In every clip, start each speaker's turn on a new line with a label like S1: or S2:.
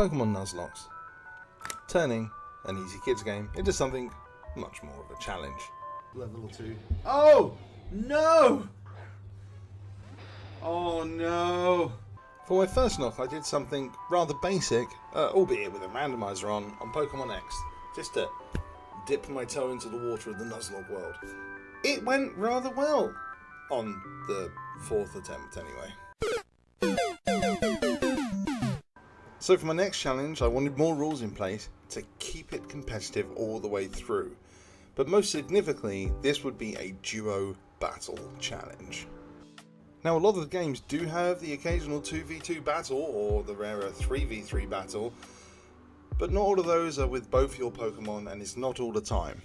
S1: Pokemon Nuzlocke, turning an easy kids game into something much more of a challenge.
S2: Level 2. Oh! No! Oh no!
S1: For my first knock, I did something rather basic, albeit with a randomizer on Pokemon X, just to dip my toe into the water of the Nuzlocke world. It went rather well, on the 4th attempt anyway. So for my next challenge, I wanted more rules in place to keep it competitive all the way through. But most significantly, this would be a duo battle challenge. Now, a lot of the games do have the occasional 2v2 battle or the rarer 3v3 battle, but not all of those are with both your Pokemon, and it's not all the time.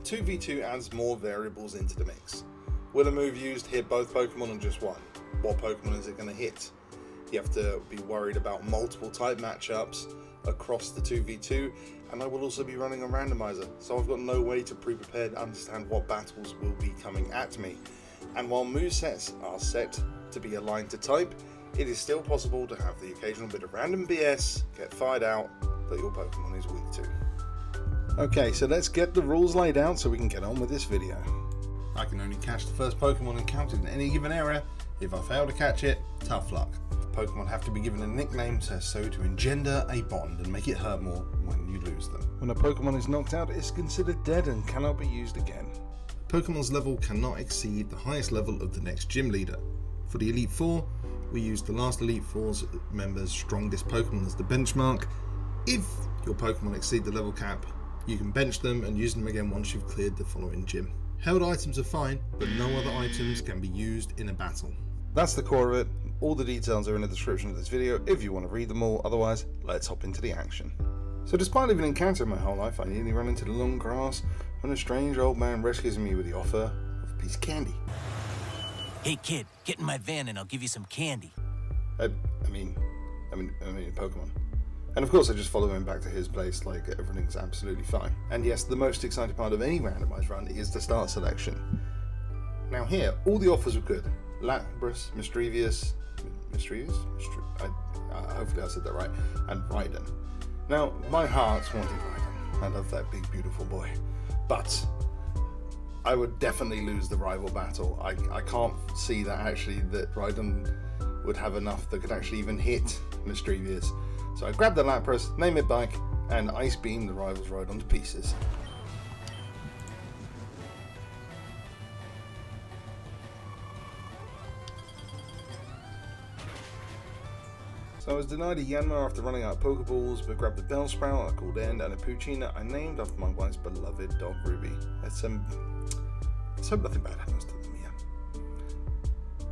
S1: 2v2 adds more variables into the mix. Will a move used hit both Pokemon or just one? What Pokemon is it going to hit? You have to be worried about multiple type matchups across the 2v2, and I will also be running a randomizer, so I've got no way to pre-prepare to understand what battles will be coming at me. And while movesets are set to be aligned to type, it is still possible to have the occasional bit of random BS get fired out that your Pokemon is weak to. Okay, so let's get the rules laid out so we can get on with this video. I can only catch the first Pokemon encountered in any given area. If I fail to catch it, tough luck. Pokemon have to be given a nickname so to engender a bond and make it hurt more when you lose them. When a Pokemon is knocked out, it is considered dead and cannot be used again. Pokemon's level cannot exceed the highest level of the next gym leader. For the Elite Four, we use the last Elite Four's members' strongest Pokemon as the benchmark. If your Pokemon exceed the level cap, you can bench them and use them again once you've cleared the following gym. Held items are fine, but no other items can be used in a battle. That's the core of it. All the details are in the description of this video if you want to read them all, otherwise let's hop into the action. So despite living in Canada my whole life, I nearly run into the long grass when a strange old man rescues me with the offer of a piece of candy.
S3: Hey kid, get in my van and I'll give you some candy.
S1: I mean Pokemon. And of course I just follow him back to his place like everything's absolutely fine. And yes, the most exciting part of any randomized run is the start selection. Now here, all the offers were good. Lapras, hopefully I said that right, and Raiden. Now, my heart wanted Raiden. I love that big, beautiful boy. But I would definitely lose the rival battle. I can't see that Raiden would have enough that could actually even hit Mischievous. So I grabbed the Lapras, name it Bike, and Ice Beam the rival's Raiden to pieces. So I was denied a Yanma after running out of Pokeballs, but grabbed the Bellsprout I called End and a Poochyena I named after my wife's beloved dog Ruby. Let's hope nothing bad happens to them, yeah.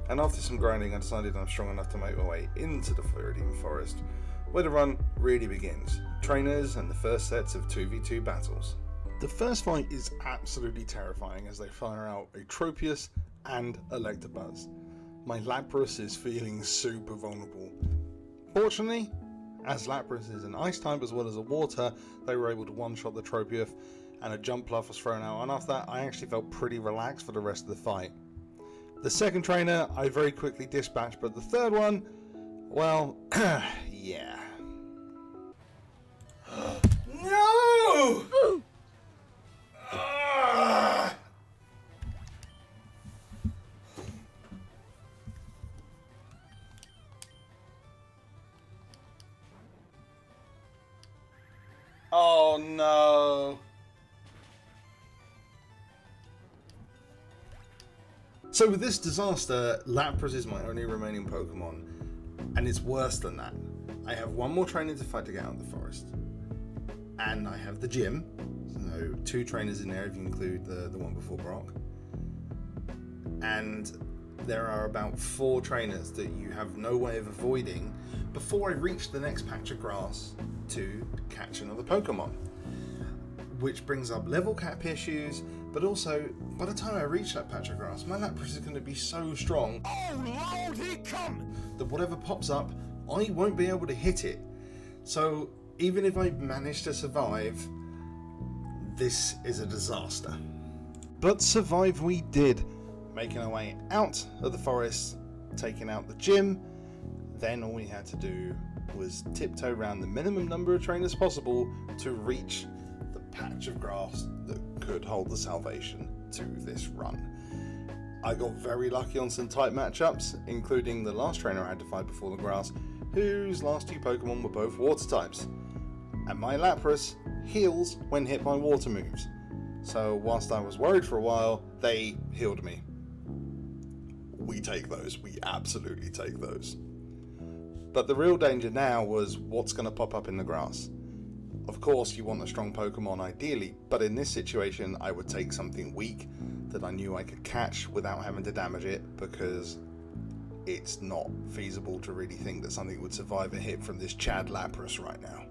S1: And after some grinding, I decided I'm strong enough to make my way into the Floridian Forest, where the run really begins. Trainers and the first sets of 2v2 battles. The first fight is absolutely terrifying as they fire out a Tropius and Electabuzz. My Lapras is feeling super vulnerable. Fortunately, as Lapras is an ice type as well as a water, they were able to one-shot the Tropius and a jump bluff was thrown out, and after that I actually felt pretty relaxed for the rest of the fight. The second trainer I very quickly dispatched, but the third one, well, yeah. No! Oh no! So with this disaster, Lapras is my only remaining Pokemon, and it's worse than that. I have one more trainer to fight to get out of the forest, and I have the gym, so 2 trainers in there if you include the one before Brock, and there are about 4 trainers that you have no way of avoiding before I reach the next patch of grass to catch another Pokemon, which brings up level cap issues, but also by the time I reach that patch of grass, my Lapras is going to be so strong, oh Lord, he come, that whatever pops up, I won't be able to hit it. So even if I manage to survive, this is a disaster. But survive we did, making our way out of the forest, taking out the gym. Then all we had to do was tiptoe around the minimum number of trainers possible to reach the patch of grass that could hold the salvation to this run. I got very lucky on some tight matchups, including the last trainer I had to fight before the grass, whose last two Pokemon were both water types. And my Lapras heals when hit by water moves. So whilst I was worried for a while, they healed me. We take those, we absolutely take those. But the real danger now was what's going to pop up in the grass. Of course you want a strong Pokemon ideally, but in this situation I would take something weak that I knew I could catch without having to damage it, because it's not feasible to really think that something would survive a hit from this Chad Lapras right now.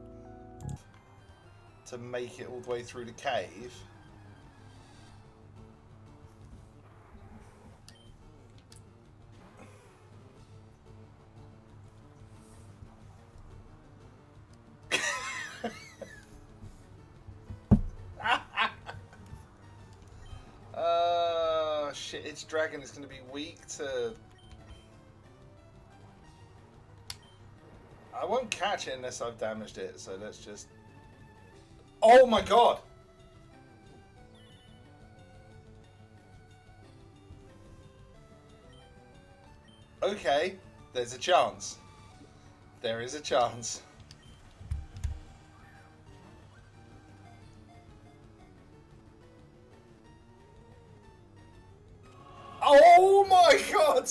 S1: To make it all the way through the cave, shit, its dragon is going to be weak to... I won't catch it unless I've damaged it, so let's just... Oh my god! Okay, there's a chance. There is a chance. Oh my god!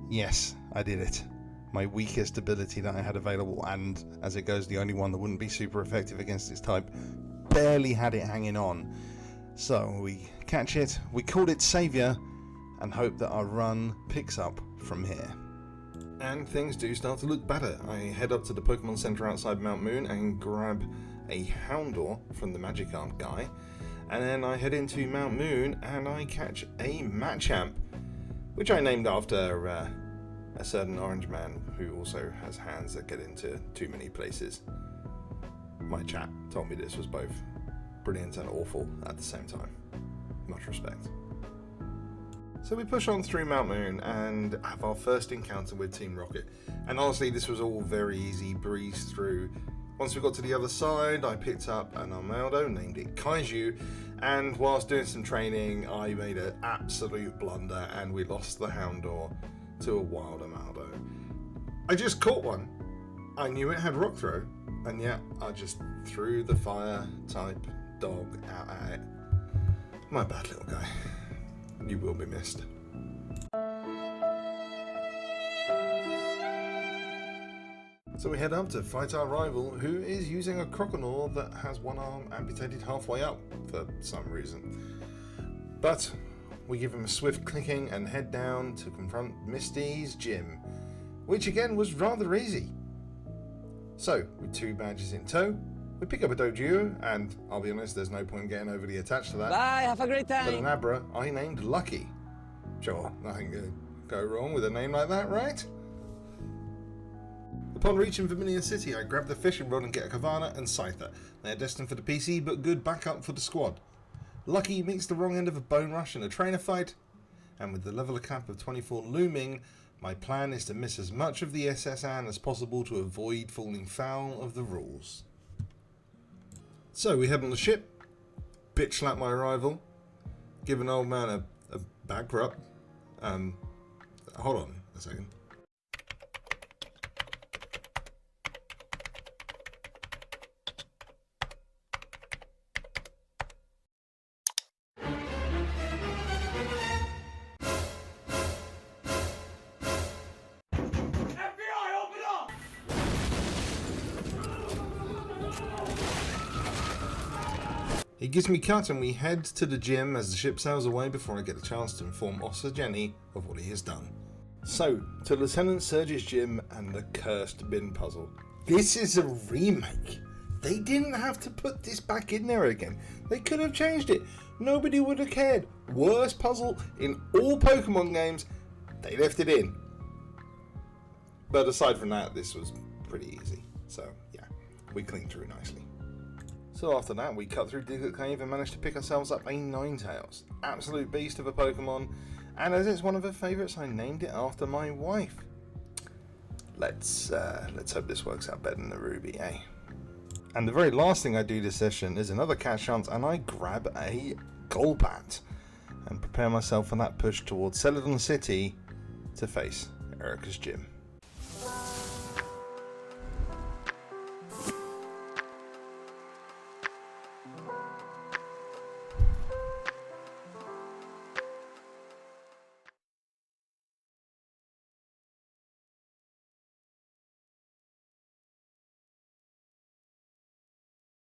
S1: Yes, I did it. My weakest ability that I had available, and as it goes, the only one that wouldn't be super effective against its type, barely had it hanging on. So we catch it, we call it Saviour, and hope that our run picks up from here. And things do start to look better. I head up to the Pokemon Center outside Mount Moon and grab a Houndour from the Magikarp guy. And then I head into Mount Moon and I catch a Machamp, which I named after a certain orange man who also has hands that get into too many places. My chat told me this was both brilliant and awful at the same time. Much respect. So we push on through Mount Moon and have our first encounter with Team Rocket. And honestly, this was all very easy, breeze through. Once we got to the other side, I picked up an Armaldo, named it Kaiju, and whilst doing some training, I made an absolute blunder and we lost the Houndour to a wild Armaldo. I just caught one. I knew it had Rock Throw, and yet I just threw the fire type dog out at it. My bad little guy. You will be missed. So we head up to fight our rival, who is using a Croconaw that has one arm amputated halfway up for some reason. But we give him a swift clicking and head down to confront Misty's gym, which again was rather easy. So, with 2 badges in tow, we pick up a Doduo, and I'll be honest, there's no point getting overly attached to that.
S4: Bye, have a great time.
S1: But an Abra I named Lucky. Sure, nothing could go wrong with a name like that, right? Upon reaching Vermilion City, I grab the fishing rod and get a Kavana and Scyther. They are destined for the PC, but good backup for the squad. Lucky meets the wrong end of a bone rush in a trainer fight, and with the level cap of 24 looming, my plan is to miss as much of the SS Anne as possible to avoid falling foul of the rules. So we head on the ship, bitch slap my rival, give an old man a back rub. Hold on a second. He gives me cut and we head to the gym as the ship sails away before I get a chance to inform Officer Jenny of what he has done. So, to Lieutenant Surge's gym and the cursed bin puzzle. This is a remake. They didn't have to put this back in there again. They could have changed it. Nobody would have cared. Worst puzzle in all Pokemon games. They left it in. But aside from that, this was pretty easy. So, yeah, we cleaned through nicely. So after that, we cut through Diglett Cave and managed to pick ourselves up a Ninetales. Absolute beast of a Pokemon, and as it's one of her favourites, I named it after my wife. Let's hope this works out better than the Ruby, eh? And the very last thing I do this session is another catch chance, and I grab a Golbat and prepare myself for that push towards Celadon City to face Erica's gym.